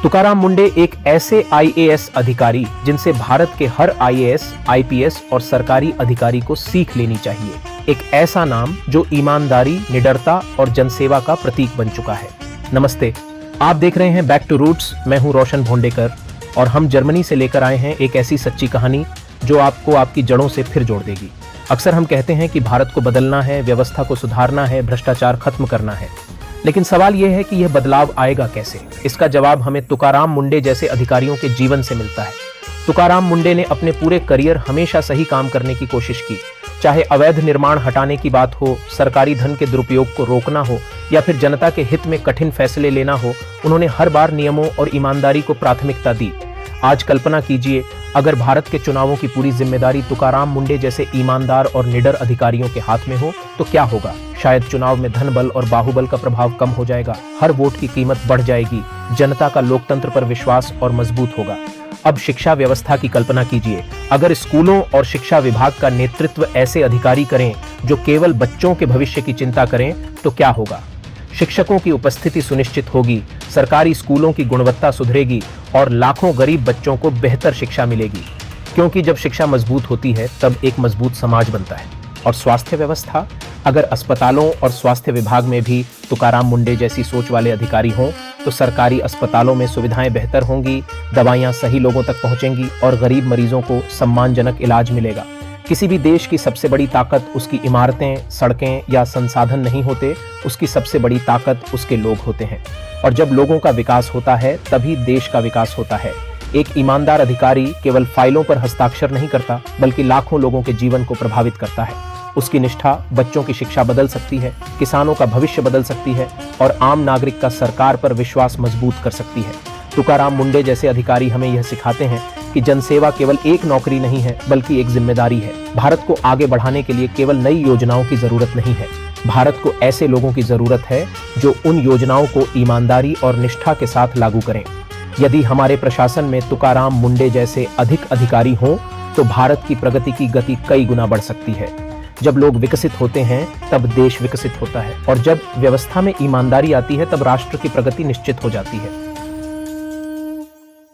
तुकाराम मुंडे एक ऐसे आईएएस अधिकारी जिनसे भारत के हर आईएएस, आईपीएस और सरकारी अधिकारी को सीख लेनी चाहिए। एक ऐसा नाम जो ईमानदारी, निडरता और जनसेवा का प्रतीक बन चुका है। नमस्ते, आप देख रहे हैं बैक टू रूट्स। मैं हूं रोशन भोंडेकर और हम जर्मनी से लेकर आए हैं एक ऐसी सच्ची कहानी जो आपको आपकी जड़ों से फिर जोड़ देगी। अक्सर हम कहते हैं कि भारत को बदलना है, व्यवस्था को सुधारना है, भ्रष्टाचार खत्म करना है, लेकिन सवाल यह है कि यह बदलाव आएगा कैसे। इसका जवाब हमें तुकाराम मुंडे जैसे अधिकारियों के जीवन से मिलता है। तुकाराम मुंडे ने अपने पूरे करियर हमेशा सही काम करने की कोशिश की, चाहे अवैध निर्माण हटाने की बात हो, सरकारी धन के दुरुपयोग को रोकना हो या फिर जनता के हित में कठिन फैसले लेना हो। उन्होंने हर बार नियमों और ईमानदारी को प्राथमिकता दी। आज कल्पना कीजिए, अगर भारत के चुनावों की पूरी जिम्मेदारी तुकाराम मुंडे जैसे ईमानदार और निडर अधिकारियों के हाथ में हो तो क्या होगा। शायद चुनाव में धन बल और बाहुबल का प्रभाव कम हो जाएगा, हर वोट की कीमत बढ़ जाएगी, जनता का लोकतंत्र पर विश्वास और मजबूत होगा। अब शिक्षा व्यवस्था की कल्पना कीजिए, अगर स्कूलों और शिक्षा विभाग का नेतृत्व ऐसे अधिकारी करें जो केवल बच्चों के भविष्य की चिंता करें तो क्या होगा। शिक्षकों की उपस्थिति सुनिश्चित होगी, सरकारी स्कूलों की गुणवत्ता सुधरेगी और लाखों गरीब बच्चों को बेहतर शिक्षा मिलेगी, क्योंकि जब शिक्षा मजबूत होती है तब एक मजबूत समाज बनता है। और स्वास्थ्य व्यवस्था, अगर अस्पतालों और स्वास्थ्य विभाग में भी तुकाराम मुंडे जैसी सोच वाले अधिकारी हों तो सरकारी अस्पतालों में सुविधाएं बेहतर होंगी, दवाइयां सही लोगों तक पहुंचेंगी और गरीब मरीजों को सम्मानजनक इलाज मिलेगा। किसी भी देश की सबसे बड़ी ताकत उसकी इमारतें, सड़कें या संसाधन नहीं होते, उसकी सबसे बड़ी ताकत उसके लोग होते हैं। और जब लोगों का विकास होता है तभी देश का विकास होता है। एक ईमानदार अधिकारी केवल फाइलों पर हस्ताक्षर नहीं करता, बल्कि लाखों लोगों के जीवन को प्रभावित करता है। उसकी निष्ठा बच्चों की शिक्षा बदल सकती है, किसानों का भविष्य बदल सकती है और आम नागरिक का सरकार पर विश्वास मजबूत कर सकती है। तुकाराम मुंडे जैसे अधिकारी हमें यह सिखाते हैं कि जनसेवा केवल एक नौकरी नहीं है, बल्कि एक जिम्मेदारी है। भारत को आगे बढ़ाने के लिए केवल नई योजनाओं की जरूरत नहीं है, भारत को ऐसे लोगों की जरूरत है जो उन योजनाओं को ईमानदारी और निष्ठा के साथ लागू करें। यदि हमारे प्रशासन में तुकाराम मुंडे जैसे अधिक अधिकारी हों तो भारत की प्रगति की गति कई गुना बढ़ सकती है। जब लोग विकसित होते हैं तब देश विकसित होता है और जब व्यवस्था में ईमानदारी आती है तब राष्ट्र की प्रगति निश्चित हो जाती है।